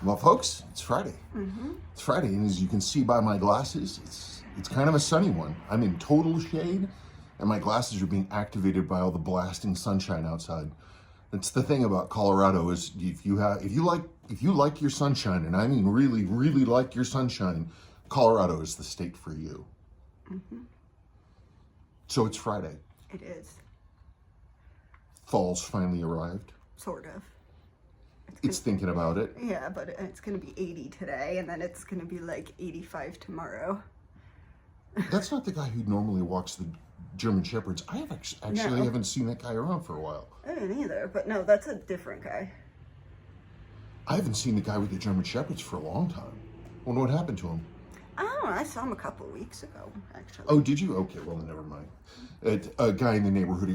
Well, folks, it's Friday. It's Friday, and as you can see by my glasses, it's kind of a sunny one. I'm in total shade, and my glasses are being activated by all the blasting sunshine outside. That's the thing about Colorado is if you like your sunshine, and I mean really, really like your sunshine, Colorado is the state for you. So it's Friday. It is. Fall's finally arrived. Sort of. It's thinking about it. Yeah, but it's going to be 80 today, and then it's going to be like 85 tomorrow. That's not the guy who normally walks the German Shepherds. I have actually No. haven't seen that guy around for a while. I didn't either, but no, that's a different guy. I haven't seen the guy with the German Shepherds for a long time. Well, what happened to him? I don't know, I saw him a couple of weeks ago, actually. Oh, did you? Okay, well, never mind. A guy in the neighborhood,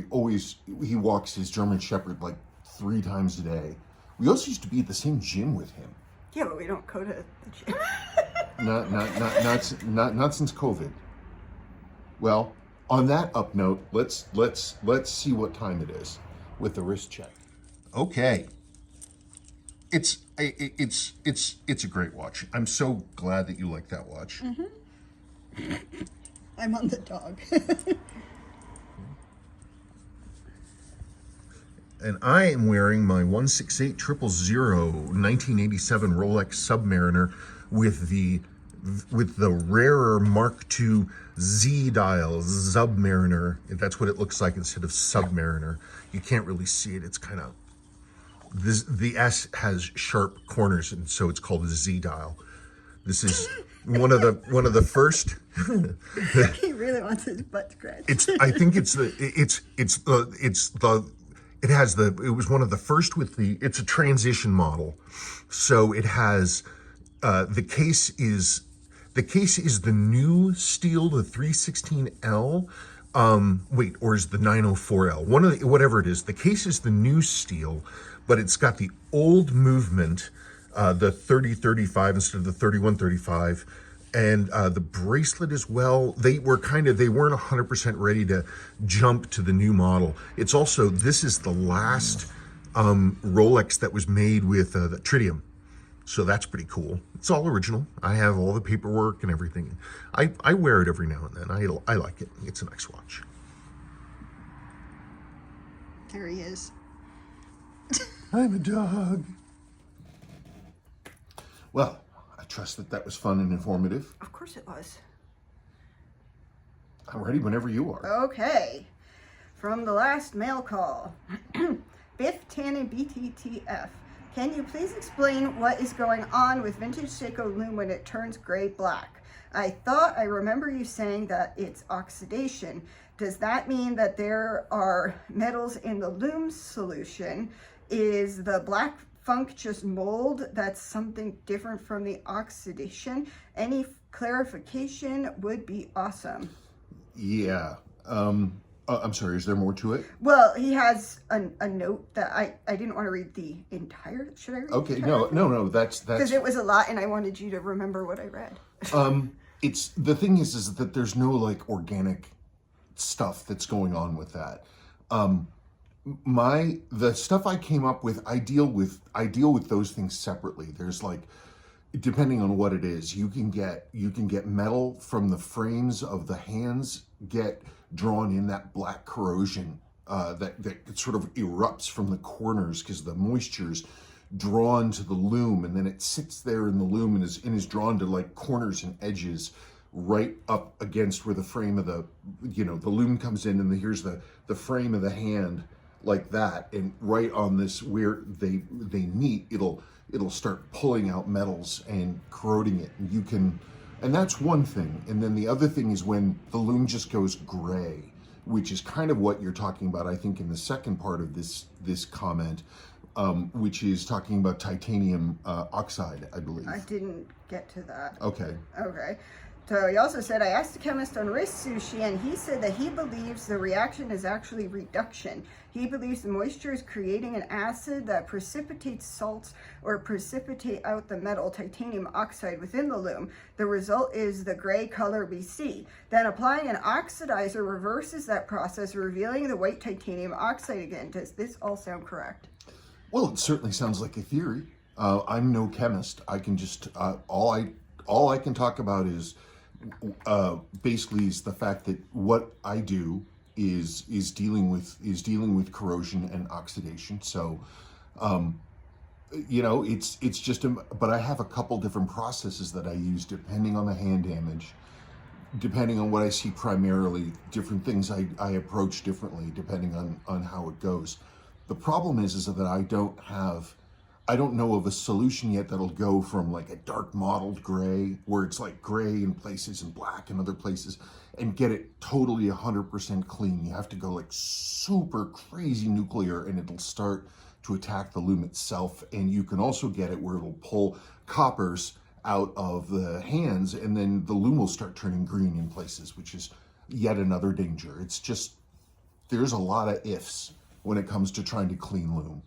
he walks his German Shepherd like 3 times a day. We also used to be at the same gym with him. Yeah, but we don't go to the gym. Not since COVID. Well, on that up note, let's see what time it is with the wrist check. Okay. It's a great watch. I'm so glad that you like that watch. I'm on the dog. And I am wearing my 168 000 1987 Rolex Submariner with the rarer Mark II Z dial Submariner. That's what it looks like instead of Submariner. You can't really see it. It's kind of the S has sharp corners, and so it's called a Z dial. This is one of the first. He really wants his butt scratched. It was one of the first with it's a transition model. So it has, the case is the new steel, the 316L, or is the 904L? Whatever it is, the case is the new steel, but it's got the old movement, the 3035 instead of the 3135. And the bracelet as well, they weren't 100% ready to jump to the new model. It's also, this is the last Rolex that was made with the tritium. So that's pretty cool. It's all original. I have all the paperwork and everything. I wear it every now and then. I like it. It's a nice watch. There he is. I'm a dog. Well, I trust that was fun and informative. Of course it was. I'm ready whenever you are. Okay. From the last mail call. Biff Tannen BTTF. Can you please explain what is going on with vintage Seiko lume when it turns gray-black? I thought I remember you saying that it's oxidation. Does that mean that there are metals in the lume solution? Is the black funk just mold? That's something different from the oxidation. Any clarification would be awesome. Yeah. I'm sorry, is there more to it? Well, he has a note that I didn't want to read the entire. Should I read Okay, the entire no, that's because it was a lot and I wanted you to remember what I read. It's the thing is that there's no like organic stuff that's going on with that. The stuff I came up with, I deal with those things separately. There's like, depending on what it is, you can get metal from the frames of the hands get drawn in that black corrosion that sort of erupts from the corners because the moisture's drawn to the lume, and then it sits there in the lume and is drawn to like corners and edges right up against where the frame of the lume comes in, and here's the frame of the hand like that, and right on this where they meet, it'll start pulling out metals and corroding it, and that's one thing. And then the other thing is when the lume just goes gray, which is kind of what you're talking about, I think, in the second part of this comment, which is talking about titanium oxide, I believe. I didn't get to that. Okay. Okay. So he also said, I asked the chemist on wrist sushi, and he said that he believes the reaction is actually reduction. He believes the moisture is creating an acid that precipitates salts or precipitate out the metal titanium oxide within the lume. The result is the gray color we see. Then applying an oxidizer reverses that process, revealing the white titanium oxide again. Does this all sound correct? Well, it certainly sounds like a theory. I'm no chemist. I can just all I can talk about is basically is the fact that what I do is dealing with corrosion and oxidation. So you know, it's just but I have a couple different processes that I use depending on the hand damage, depending on what I see primarily. Different things I approach differently depending on how it goes. The problem is that I don't know of a solution yet that'll go from like a dark mottled gray, where it's like gray in places and black in other places, and get it totally 100% clean. You have to go like super crazy nuclear, and it'll start to attack the lume itself. And you can also get it where it'll pull coppers out of the hands, and then the lume will start turning green in places, which is yet another danger. It's just, there's a lot of ifs when it comes to trying to clean lume.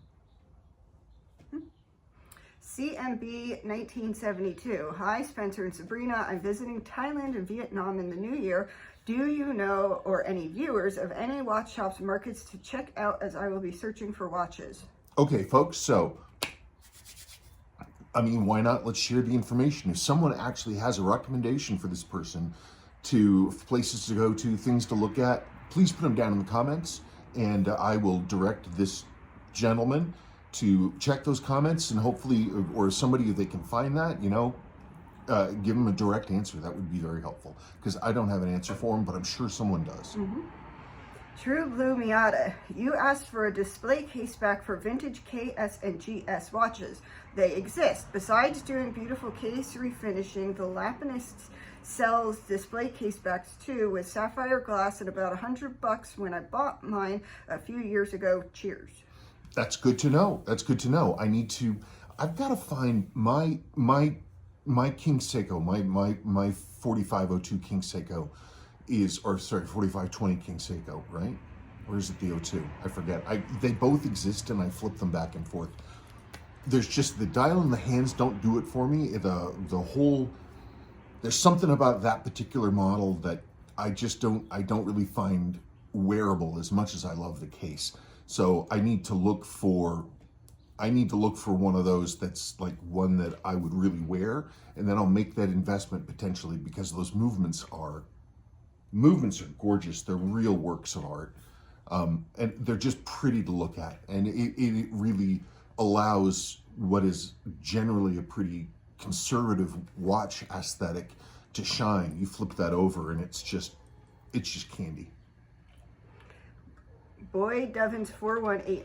CMB 1972. Hi, Spencer and Sabrina. I'm visiting Thailand and Vietnam in the new year. Do you know, or any viewers, of any watch shops markets to check out, as I will be searching for watches? Okay, folks, so, I mean, why not? Let's share the information. If someone actually has a recommendation for this person to places to go to, things to look at, please put them down in the comments, and I will direct this gentleman to check those comments, and hopefully, or somebody, if they can find that, you know, give them a direct answer. That would be very helpful, because I don't have an answer for him, but I'm sure someone does. True Blue Miata. You asked for a display case back for vintage KS and GS watches. They exist. Besides doing beautiful case refinishing, the Lapinist sells display case backs too, with sapphire glass at about $100 when I bought mine a few years ago. Cheers. That's good to know. That's good to know. I've got to find my King Seiko, my 4502 King Seiko is, or sorry, 4520 King Seiko, right? Or is it the 02? I forget. They both exist, and I flip them back and forth. There's just the dial and the hands don't do it for me. The whole, there's something about that particular model that I don't really find wearable as much as I love the case. So I need to look for one of those that's like one that I would really wear, and then I'll make that investment potentially, because those movements are gorgeous. They're real works of art, and they're just pretty to look at, and it really allows what is generally a pretty conservative watch aesthetic to shine. You flip that over, and it's just candy. Boyd Devins 4180.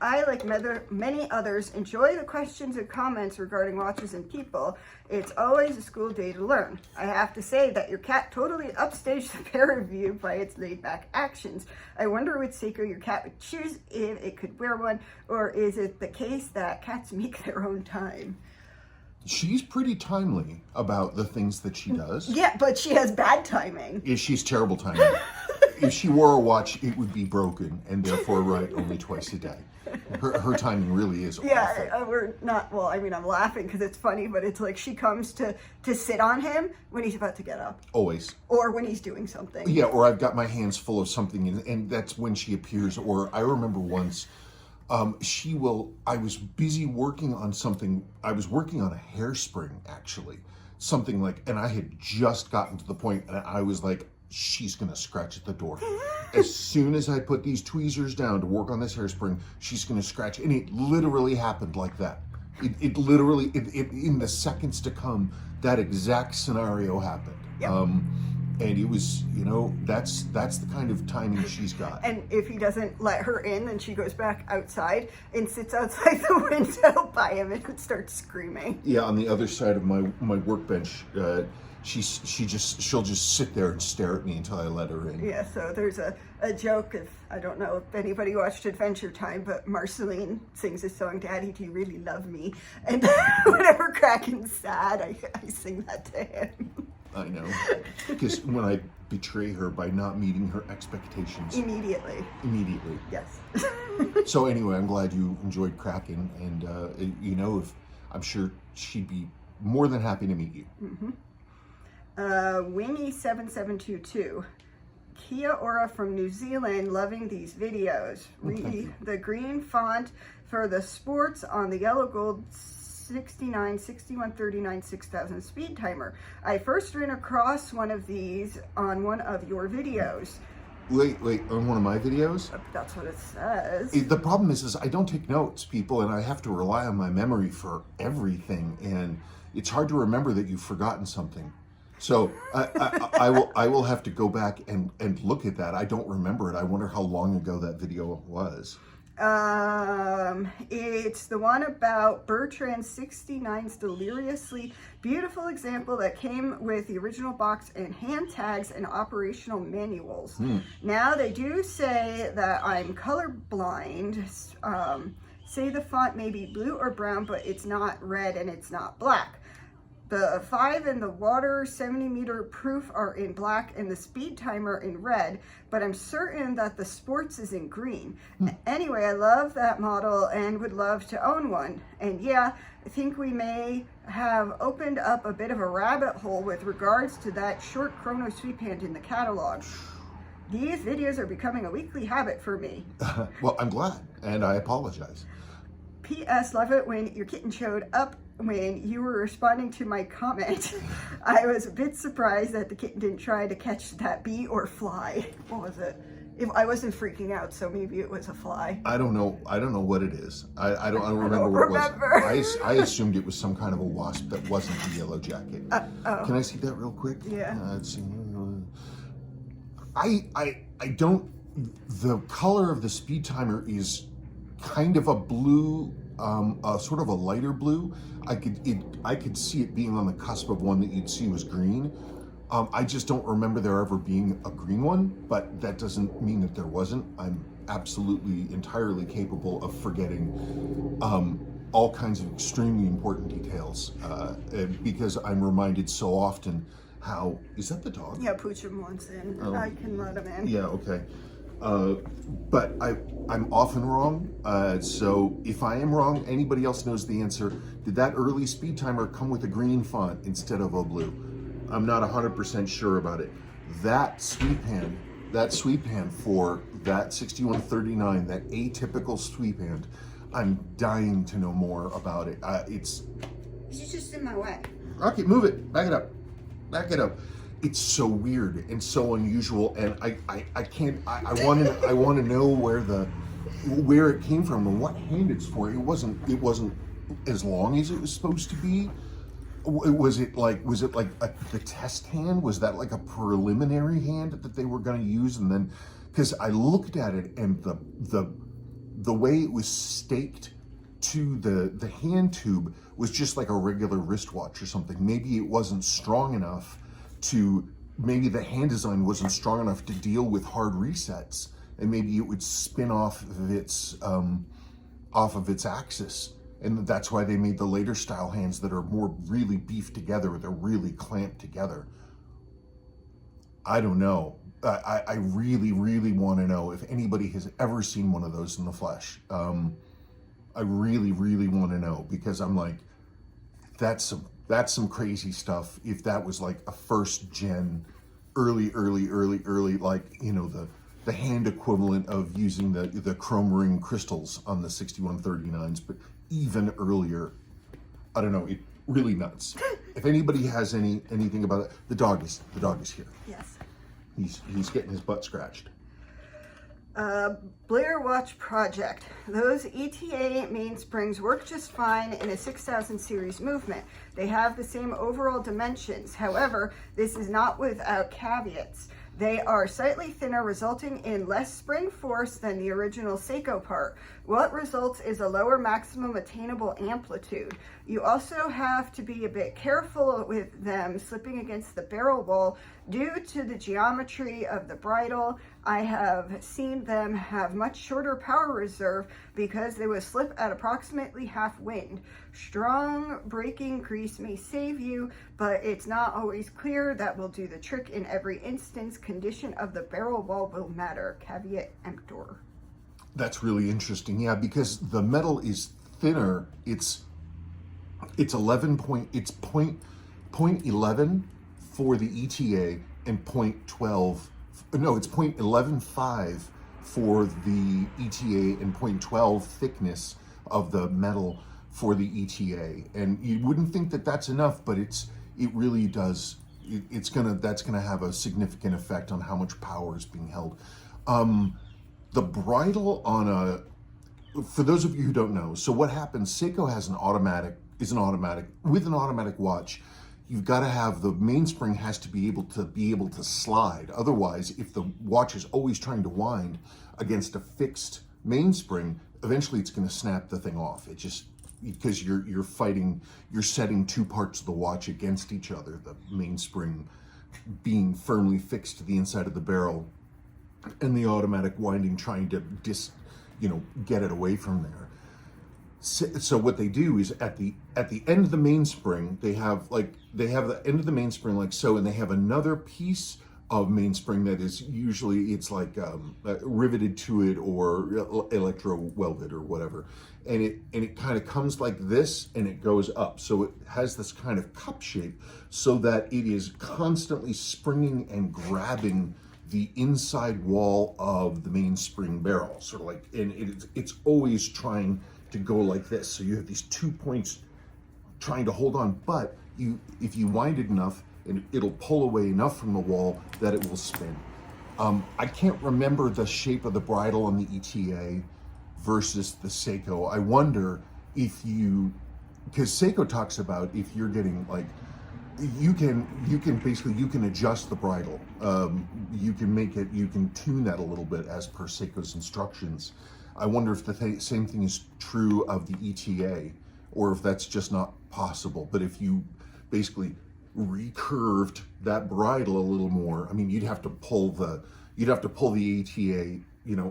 I, like many others, enjoy the questions and comments regarding watches and people. It's always a school day to learn. I have to say that your cat totally upstaged the peer review by its laid-back actions. I wonder which Seiko your cat would choose if it could wear one, or is it the case that cats make their own time? She's pretty timely about the things that she does. Yeah, but she has bad timing. She's terrible timing. If she wore a watch, it would be broken, and therefore right only twice a day. Her timing really is awful. Yeah, we're not, well, I mean, I'm laughing because it's funny, but it's like she comes to sit on him when he's about to get up. Always. Or when he's doing something. Yeah, or I've got my hands full of something, and that's when she appears. Or I remember once, I was busy working on something. I was working on a hairspring, actually. Something like, and I had just gotten to the point, and I was like, she's gonna scratch at the door. As soon as I put these tweezers down to work on this hairspring, she's gonna scratch. And it literally happened like that. It literally, in the seconds to come, that exact scenario happened. Yep. And it was, you know, that's the kind of timing she's got. And if he doesn't let her in, then she goes back outside and sits outside the window by him and starts screaming. Yeah, on the other side of my workbench, she'll just sit there and stare at me until I let her in. Yeah, so there's a joke, if I don't know if anybody watched Adventure Time, but Marceline sings a song, "Daddy, do you really love me?" And whenever Kraken's sad, I sing that to him. I know, because when I betray her by not meeting her expectations. Immediately. Yes. So anyway, I'm glad you enjoyed Kraken, and you know, I'm sure she'd be more than happy to meet you. Wingy 7722. Kia Ora from New Zealand, loving these videos. The green font for the sports on the yellow gold 69 6139 6000 Speedtimer. I first ran across one of these on one of your videos. Wait, on one of my videos? That's what it says. The problem is I don't take notes, people, and I have to rely on my memory for everything, and it's hard to remember that you've forgotten something. So I will have to go back and look at that. I don't remember it. I wonder how long ago that video was. It's the one about Bertrand 69's deliriously beautiful example that came with the original box and hand tags and operational manuals. Now they do say that I'm colorblind. Say the font may be blue or brown, but it's not red and it's not black. The 5 and the water 70-meter proof are in black and the Speedtimer in red, but I'm certain that the sports is in green. Anyway, I love that model and would love to own one. And yeah, I think we may have opened up a bit of a rabbit hole with regards to that short chrono sweep hand in the catalog. These videos are becoming a weekly habit for me. Well, I'm glad, and I apologize. P.S. Love it when your kitten showed up when you were responding to my comment. I was a bit surprised that the kitten didn't try to catch that bee or fly. What was it? I wasn't freaking out, so maybe it was a fly. I don't know what it is. I don't remember what it was. I assumed it was some kind of a wasp that wasn't the yellow jacket. Can I see that real quick? Yeah. Let's see. I don't. The color of the Speedtimer is kind of a blue, sort of a lighter blue. I could see it being on the cusp of one that you'd see was green. I just don't remember there ever being a green one, but that doesn't mean that there wasn't. I'm absolutely entirely capable of forgetting all kinds of extremely important details because I'm reminded so often how, is that the dog? Yeah, Poochum wants in. I can let him in. Yeah, okay. But I'm often wrong, so if I am wrong, anybody else knows the answer. Did that early Speedtimer come with a green font instead of a blue? I'm not 100% sure about it. That sweep hand for that 6139, that atypical sweep hand, I'm dying to know more about it. It's just in my way. Okay, move it, back it up, back it up. It's so weird and so unusual, and I can't. I want to know where it came from and what hand it's for. It wasn't as long as it was supposed to be. Was it like the test hand? Was that like a preliminary hand that they were going to use? And then, because I looked at it and the way it was staked to the hand tube was just like a regular wristwatch or something. Maybe it wasn't strong enough maybe the hand design wasn't strong enough to deal with hard resets, and maybe it would spin off of its axis, and that's why they made the later style hands that are more really beefed together. They're really clamped together. I don't know. I really want to know if anybody has ever seen one of those in the flesh. I really want to know, because I'm like, that's some crazy stuff. If that was like a first gen, early, like, you know, the hand equivalent of using the chrome ring crystals on the 6139s, but even earlier. I don't know, it really nuts. If anybody has anything about it, the dog is here. Yes. He's getting his butt scratched. Blair Watch Project. Those ETA mainsprings work just fine in a 6000 series movement. They have the same overall dimensions. However, this is not without caveats. They are slightly thinner, resulting in less spring force than the original Seiko part. What results is a lower maximum attainable amplitude. You also have to be a bit careful with them slipping against the barrel wall due to the geometry of the bridle. I have seen them have much shorter power reserve because they will slip at approximately half wind. Strong braking grease may save you, but it's not always clear that will do the trick in every instance. Condition of the barrel wall will matter. Caveat emptor. That's really interesting. Yeah, because the metal is thinner. It's 0.11 for the ETA and 0.12. No, it's 0.115 for the ETA and 0.12 thickness of the metal for the ETA, and you wouldn't think that that's enough, but it really does. That's gonna have a significant effect on how much power is being held. The bridle on for those of you who don't know, so what happens, Seiko has an automatic with an automatic watch, you've got to have the mainspring has to be able to slide. Otherwise, if the watch is always trying to wind against a fixed mainspring, eventually it's going to snap the thing off. It just, because you're setting two parts of the watch against each other, the mainspring being firmly fixed to the inside of the barrel and the automatic winding trying to get it away from there. So what they do is at the end of the mainspring, they have the end of the mainspring like so, and they have another piece of mainspring that is usually riveted to it or electro welded or whatever, and it kind of comes like this and it goes up, so it has this kind of cup shape so that it is constantly springing and grabbing the inside wall of the mainspring barrel, sort of like, and it's always trying to go like this. So you have these 2 points trying to hold on, but if you wind it enough, it'll pull away enough from the wall that it will spin. I can't remember the shape of the bridle on the ETA versus the Seiko. I wonder if because Seiko talks about if you're getting like, you can adjust the bridle. You can tune that a little bit as per Seiko's instructions. I wonder if the same thing is true of the ETA, or if that's just not possible. But if you basically recurved that bridle a little more, I mean, you'd have to pull the ETA,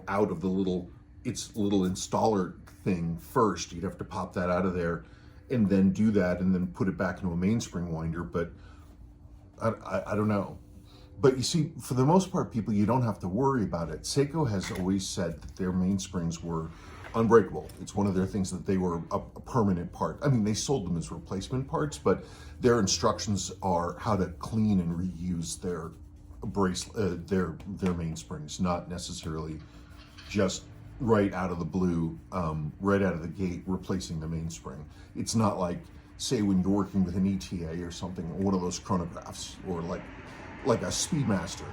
out of the little installer thing first. You'd have to pop that out of there and then do that and then put it back into a mainspring winder. But I don't know. But you see, for the most part, people, you don't have to worry about it. Seiko has always said that their mainsprings were unbreakable. It's one of their things, that they were a permanent part. I mean, they sold them as replacement parts, but their instructions are how to clean and reuse their mainsprings, not necessarily just right out of the blue, right out of the gate, replacing the mainspring. It's not like, say, when you're working with an ETA or something, one of those chronographs, or like a Speedmaster.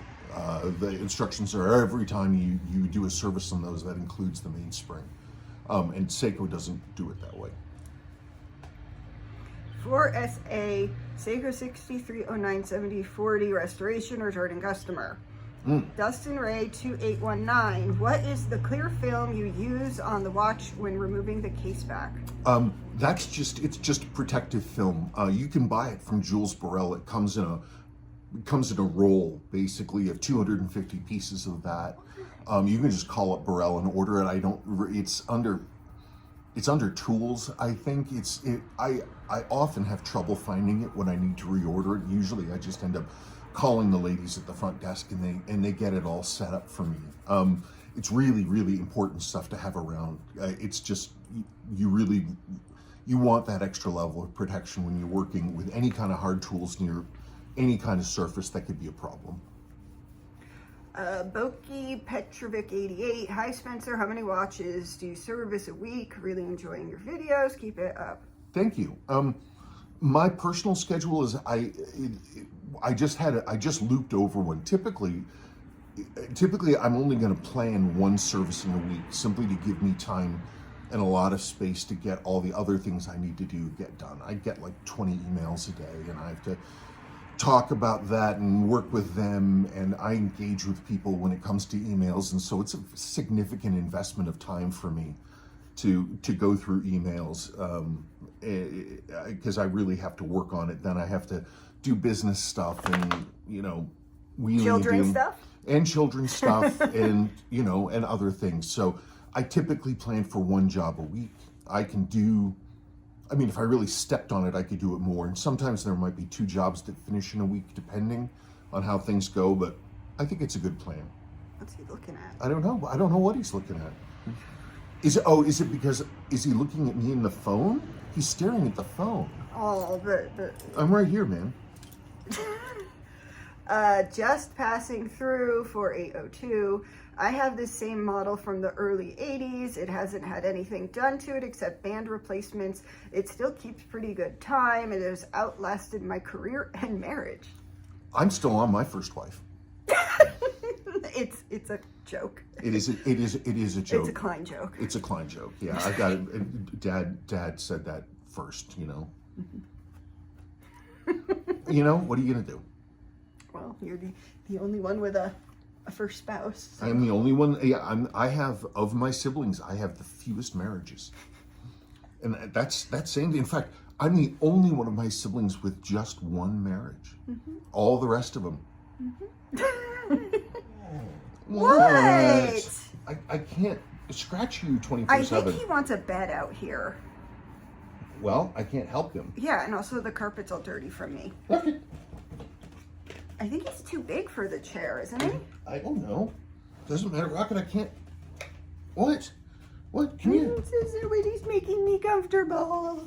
The instructions are every time you do a service on those, that includes the mainspring. And Seiko doesn't do it that way. 4SA Seiko 63097040 restoration returning customer. Dustin Ray 2819. What is the clear film you use on the watch when removing the case back? It's just protective film. You can buy it from Jules Burrell. It comes in a roll, basically, of 250 pieces of that. You can just call up Burrell and order it. It's under tools, I think. I often have trouble finding it when I need to reorder it. Usually I just end up calling the ladies at the front desk and they get it all set up for me. It's really, really important stuff to have around. It's just, you want that extra level of protection when you're working with any kind of hard tools near any kind of surface that could be a problem. Boki Petrovic 88. Hi Spencer, how many watches do you service a week? Really enjoying your videos. Keep it up. Thank you. My personal schedule is I just looped over one. Typically I'm only going to plan one service in a week, simply to give me time and a lot of space to get all the other things I need to get done. I get like 20 emails a day, and I have to talk about that and work with them, and I engage with people when it comes to emails, and so it's a significant investment of time for me to go through emails, because I really have to work on it. Then I have to do business stuff and children's stuff and and other things. So I typically plan for one job a week. If I really stepped on it, I could do it more. And sometimes there might be 2 jobs that finish in a week, depending on how things go. But I think it's a good plan. What's he looking at? I don't know. I don't know what he's looking at. Is it because, is he looking at me in the phone? He's staring at the phone. Oh, but I'm right here, man. Just passing through for 802. I have this same model from the early 80s. It hasn't had anything done to it except band replacements. It still keeps pretty good time. It has outlasted my career and marriage. I'm still on my first wife. It's a joke. It is a joke. It's a Klein joke. It's a Klein joke. Yeah, I got it. Dad said that first, you know. You know, what are you gonna do? Well, you're the only one with a first spouse. So. I'm the only one. Yeah, I have, of my siblings, I have the fewest marriages, and that's saying. In fact, I'm the only one of my siblings with just one marriage. All the rest of them. What? I can't scratch you 24/7. I think he wants a bed out here. Well, I can't help him. Yeah, and also the carpet's all dirty from me. Okay. I think he's too big for the chair, isn't he? I don't know. Doesn't matter, Rocket. I can't. What? What? Come here. Everybody's making me comfortable.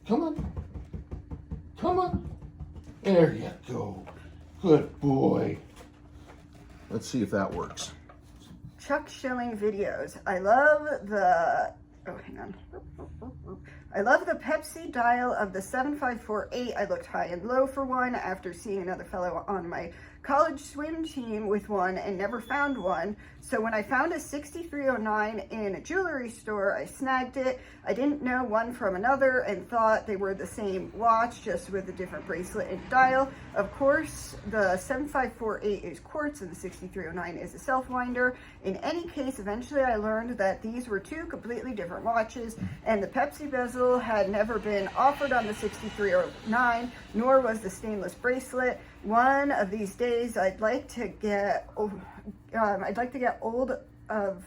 Come on. Come on. There you go. Good boy. Let's see if that works. Chuck Schilling videos. I love the... Oh, hang on. I love the Pepsi dial of the 7548. I looked high and low for one after seeing another fellow on my college swim team with one and never found one. So when I found a 6309 in a jewelry store, I snagged it. I didn't know one from another and thought they were the same watch, just with a different bracelet and dial. Of course, the 7548 is quartz and the 6309 is a self-winder. In any case, eventually I learned that these were two completely different watches, and the Pepsi bezel had never been offered on the 6309, nor was the stainless bracelet. One of these days, I'd like to get hold of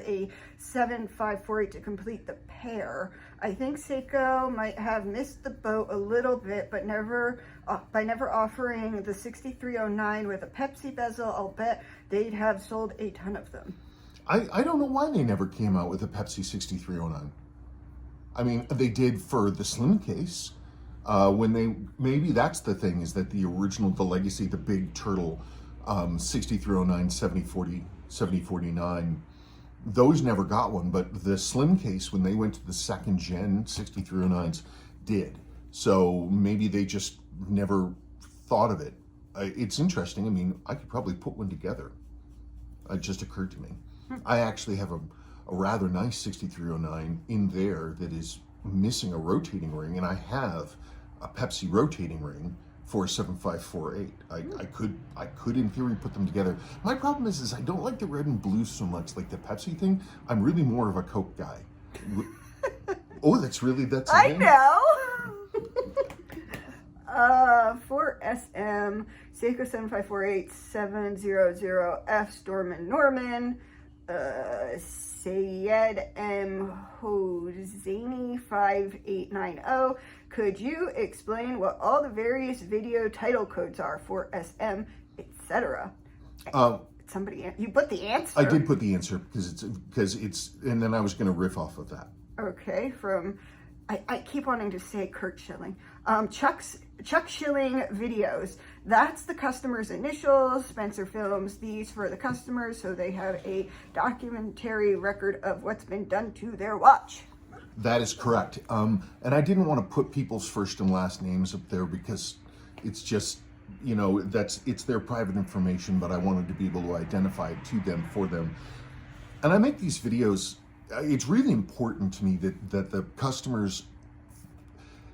a 7548 to complete the pair. I think Seiko might have missed the boat a little bit, but by never offering the 6309 with a Pepsi bezel. I'll bet they'd have sold a ton of them. I don't know why they never came out with a Pepsi 6309. I mean, they did for the slim case. Maybe that's the thing, is that the legacy, the big turtle 6309, 7040, 7049, those never got one, but the slim case, when they went to the second gen 6309s, did. So maybe they just never thought of it. It's interesting. I mean, I could probably put one together. It just occurred to me. I actually have a rather nice 6309 in there that is missing a rotating ring, and I have a Pepsi rotating ring for a 7548. I could in theory put them together. My problem is I don't like the red and blue so much, like the Pepsi thing. I'm really more of a Coke guy. Oh, that's I know. For SM, Seiko 7548 700F Storm Norman, Sayed M. Hosseini 5890. Could you explain what all the various video title codes are for SM, etc.? You put the answer. I did put the answer because it's, and then I was going to riff off of that. Okay, I keep wanting to say Kurt Schilling. Chuck Schilling videos. That's the customer's initials. Spencer films these for the customers so they have a documentary record of what's been done to their watch. That is correct. And I didn't want to put people's first and last names up there because it's just, you know, it's their private information, but I wanted to be able to identify it to them, for them. And I make these videos. It's really important to me that the customers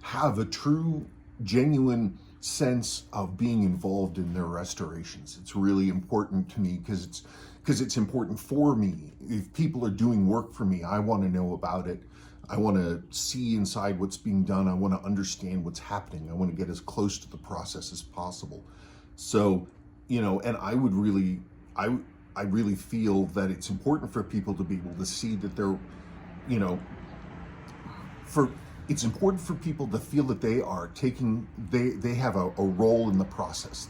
have a true, genuine sense of being involved in their restorations. It's really important to me because it's important for me. If people are doing work for me, I want to know about it. I want to see inside what's being done. I want to understand what's happening. I want to get as close to the process as possible. So, you know, and I really feel that it's important for people to be able to see that they're, you know, it's important for people to feel that they are they have a role in the process,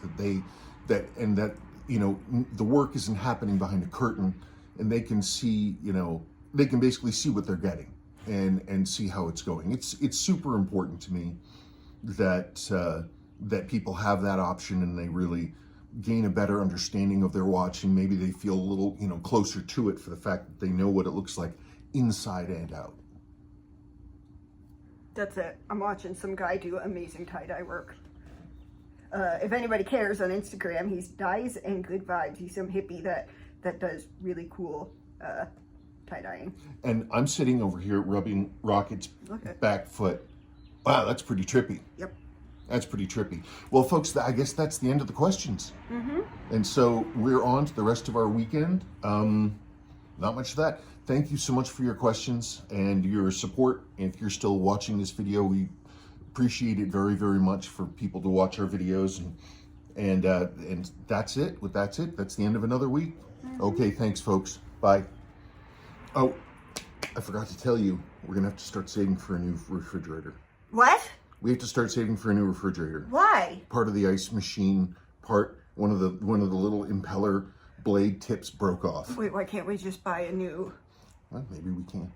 that you know, the work isn't happening behind a curtain, and they can see, you know, they can basically see what they're getting and see how it's going. It's super important to me that people have that option, and they really gain a better understanding of their watch, and maybe they feel a little, you know, closer to it for the fact that they know what it looks like inside and out. That's it. I'm watching some guy do amazing tie-dye work. If anybody cares, on Instagram, he's Dyes and Good Vibes. He's some hippie that does really cool tie-dyeing. And I'm sitting over here rubbing Rocket's back foot. Wow, that's pretty trippy. Yep. That's pretty trippy. Well, folks, I guess that's the end of the questions. Mm-hmm. And so we're on to the rest of our weekend. Not much of that. Thank you so much for your questions and your support. If you're still watching this video, we appreciate it very, very much for people to watch our videos. And that's it. That's it. That's the end of another week. Mm-hmm. Okay, thanks, folks. Bye. Oh, I forgot to tell you, we're going to have to start saving for a new refrigerator. What? We have to start saving for a new refrigerator. Why? Part of the ice machine part, one of the little impeller blade tips broke off. Wait, why can't we just buy a new? Well, maybe we can.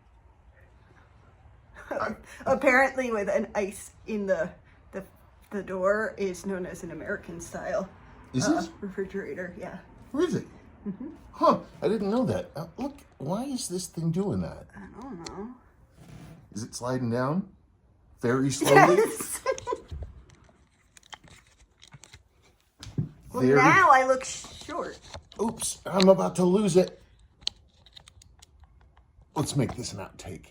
Apparently, with an ice in the door is known as an American style. Is it? Refrigerator? Yeah. Where is it? Mm-hmm. Huh? I didn't know that. Look, why is this thing doing that? I don't know. Is it sliding down very slowly? Yes. Well, now I look short. Oops, I'm about to lose it. Let's make this an outtake.